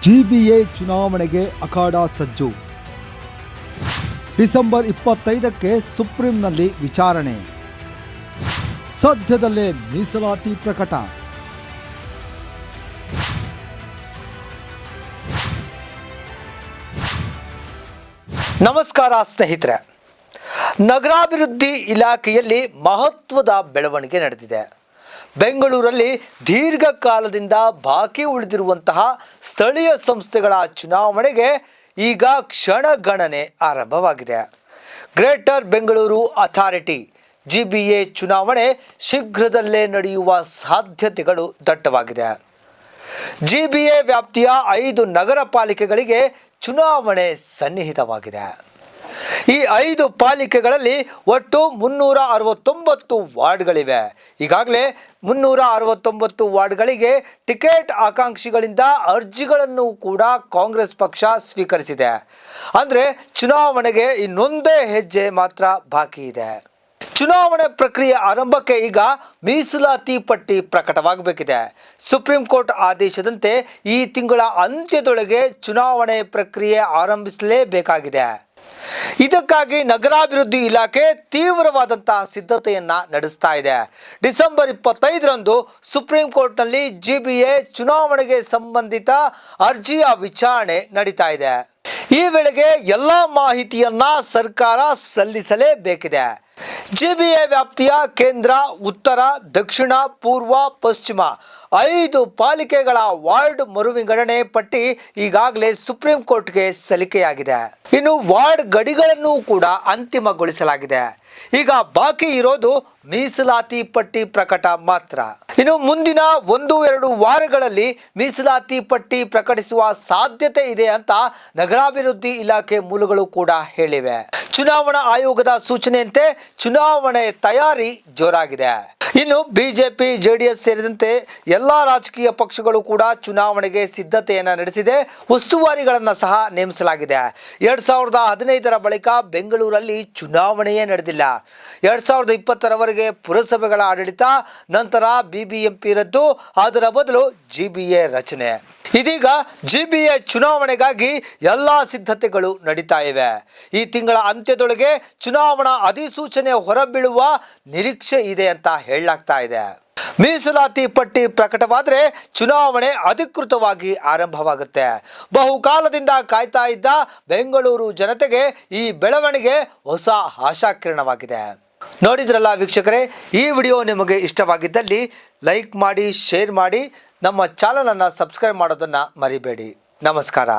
GBA ಚುನಾವಣೆಗೆ ಅಖಾಡ ಸಜ್ಜು. December 25ಕ್ಕೆ ಸುಪ್ರೀಂನಲ್ಲಿ ವಿಚಾರಣೆ. ಸದ್ಯದಲ್ಲೇ ಮೀಸಲಾತಿ ಪ್ರಕಟ. ನಮಸ್ಕಾರ ಸ್ನೇಹಿತರೆ. ನಗರಾಭಿವೃದ್ಧಿ ಇಲಾಖೆಯಲ್ಲಿ ಮಹತ್ವದ ಬೆಳವಣಿಗೆ ನಡೆದಿದೆ. ಬೆಂಗಳೂರಲ್ಲಿ ದೀರ್ಘಕಾಲದಿಂದ ಬಾಕಿ ಉಳಿದಿರುವಂತಹ ಸ್ಥಳೀಯ ಸಂಸ್ಥೆಗಳ ಚುನಾವಣೆಗೆ ಈಗ ಕ್ಷಣಗಣನೆ ಆರಂಭವಾಗಿದೆ. ಗ್ರೇಟರ್ ಬೆಂಗಳೂರು ಅಥಾರಿಟಿ ಜಿಬಿಎ ಚುನಾವಣೆ ಶೀಘ್ರದಲ್ಲೇ ನಡೆಯುವ ಸಾಧ್ಯತೆಗಳು ದಟ್ಟವಾಗಿದೆ. ಜಿಬಿಎ ವ್ಯಾಪ್ತಿಯ 5 ನಗರ ಪಾಲಿಕೆಗಳಿಗೆ ಚುನಾವಣೆ ಸನ್ನಿಹಿತವಾಗಿದೆ. ಈ 5 ಪಾಲಿಕೆಗಳಲ್ಲಿ ಒಟ್ಟು 369 ವಾರ್ಡ್ಗಳಿವೆ. ಈಗಾಗಲೇ 369 ವಾರ್ಡ್ಗಳಿಗೆ ಟಿಕೆಟ್ ಆಕಾಂಕ್ಷಿಗಳಿಂದ ಅರ್ಜಿಗಳನ್ನು ಕೂಡ ಕಾಂಗ್ರೆಸ್ ಪಕ್ಷ ಸ್ವೀಕರಿಸಿದೆ. ಅಂದರೆ ಚುನಾವಣೆಗೆ ಇನ್ನೊಂದೇ ಹೆಜ್ಜೆ ಮಾತ್ರ ಬಾಕಿ ಇದೆ. ಚುನಾವಣೆ ಪ್ರಕ್ರಿಯೆ ಆರಂಭಕ್ಕೆ ಈಗ ಮೀಸಲಾತಿ ಪಟ್ಟಿ ಪ್ರಕಟವಾಗಬೇಕಿದೆ. ಸುಪ್ರೀಂ ಕೋರ್ಟ್ ಆದೇಶದಂತೆ ಈ ತಿಂಗಳ ಅಂತ್ಯದೊಳಗೆ ಚುನಾವಣೆ ಪ್ರಕ್ರಿಯೆ ಆರಂಭಿಸಲೇಬೇಕಾಗಿದೆ. ಇದಕ್ಕಾಗಿ ನಗರಾಭಿವೃದ್ಧಿ ಇಲಾಖೆ ತೀವ್ರವಾದಂತಹ ಸಿದ್ಧತೆಯನ್ನ ನಡೆಸ್ತಾ ಇದೆ. ಡಿಸೆಂಬರ್ 25ರಂದು ಸುಪ್ರೀಂ ಕೋರ್ಟ್ನಲ್ಲಿ ಜಿಬಿಎ ಚುನಾವಣೆಗೆ ಸಂಬಂಧಿತ ಅರ್ಜಿಯ ವಿಚಾರಣೆ ನಡೀತಾ ಇದೆ. ಈ ವೇಳೆಗೆ ಎಲ್ಲ ಮಾಹಿತಿಯನ್ನ ಸರ್ಕಾರ ಸಲ್ಲಿಸಲೇಬೇಕಿದೆ. ಜಿಬಿಎ ವ್ಯಾಪ್ತಿಯ ಕೇಂದ್ರ, ಉತ್ತರ, ದಕ್ಷಿಣ, ಪೂರ್ವ, ಪಶ್ಚಿಮ 5 ಪಾಲಿಕೆಗಳ ವಾರ್ಡ್ ಮರುವಿಂಗಡಣೆ ಪಟ್ಟಿ ಈಗಾಗಲೇ ಸುಪ್ರೀಂ ಕೋರ್ಟ್ಗೆ ಸಲ್ಲಿಕೆಯಾಗಿದೆ. ಇನ್ನು ವಾರ್ಡ್ ಗಡಿಗಳನ್ನು ಕೂಡ ಅಂತಿಮಗೊಳಿಸಲಾಗಿದೆ. ಈಗ ಬಾಕಿ ಇರೋದು ಮೀಸಲಾತಿ ಪಟ್ಟಿ ಪ್ರಕಟ ಮಾತ್ರ. ಇನ್ನು ಮುಂದಿನ 1-2 ವಾರಗಳಲ್ಲಿ ಮೀಸಲಾತಿ ಪಟ್ಟಿ ಪ್ರಕಟಿಸುವ ಸಾಧ್ಯತೆ ಇದೆ ಅಂತ ನಗರಾಭಿವೃದ್ಧಿ ಇಲಾಖೆ ಮೂಲಗಳು ಕೂಡ ಹೇಳಿವೆ. ಚುನಾವಣಾ ಆಯೋಗದ ಸೂಚನೆಯಂತೆ ಚುನಾವಣೆ ತಯಾರಿ ಜೋರಾಗಿದೆ. ಇನ್ನು ಬಿಜೆಪಿ, ಜೆಡಿಎಸ್ ಸೇರಿದಂತೆ ಎಲ್ಲ ರಾಜಕೀಯ ಪಕ್ಷಗಳು ಕೂಡ ಚುನಾವಣೆಗೆ ಸಿದ್ಧತೆಯನ್ನು ನಡೆಸಿದೆ. ಉಸ್ತುವಾರಿಗಳನ್ನು ಸಹ ನೇಮಿಸಲಾಗಿದೆ. 2015ರ ಬಳಿಕ ಬೆಂಗಳೂರಲ್ಲಿ ಚುನಾವಣೆಯೇ ನಡೆದಿಲ್ಲ. 2020ರವರೆಗೆ ಪುರಸಭೆಗಳ ಆಡಳಿತ, ನಂತರ ಬಿಬಿಎಂಪಿ ರದ್ದು, ಅದರ ಬದಲು ಜಿಬಿಎ ರಚನೆ. ಇದೀಗ ಜಿಬಿಎ ಚುನಾವಣೆಗಾಗಿ ಎಲ್ಲ ಸಿದ್ಧತೆಗಳು ನಡೀತಾ ಇವೆ. ಈ ತಿಂಗಳ ಅಂತ್ಯದೊಳಗೆ ಚುನಾವಣಾ ಅಧಿಸೂಚನೆ ಹೊರಬೀಳುವ ನಿರೀಕ್ಷೆ ಇದೆ ಅಂತ ಹೇಳಲಾಗ್ತಾ ಇದೆ. ಮೀಸಲಾತಿ ಪಟ್ಟಿ ಪ್ರಕಟವಾದರೆ ಚುನಾವಣೆ ಅಧಿಕೃತವಾಗಿ ಆರಂಭವಾಗುತ್ತೆ. ಬಹುಕಾಲದಿಂದ ಕಾಯ್ತಾ ಇದ್ದ ಬೆಂಗಳೂರು ಜನತೆಗೆ ಈ ಬೆಳವಣಿಗೆ ಹೊಸ ಆಶಾಕಿರಣವಾಗಿದೆ. ನೋಡಿದ್ರಲ್ಲ ವೀಕ್ಷಕರೇ, ಈ ವಿಡಿಯೋ ನಿಮಗೆ ಇಷ್ಟವಾಗಿದ್ದಲ್ಲಿ ಲೈಕ್ ಮಾಡಿ, ಶೇರ್ ಮಾಡಿ, ನಮ್ಮ ಚಾನಲನ್ನು ಸಬ್ಸ್ಕ್ರೈಬ್ ಮಾಡೋದನ್ನು ಮರಿಬೇಡಿ. ನಮಸ್ಕಾರ.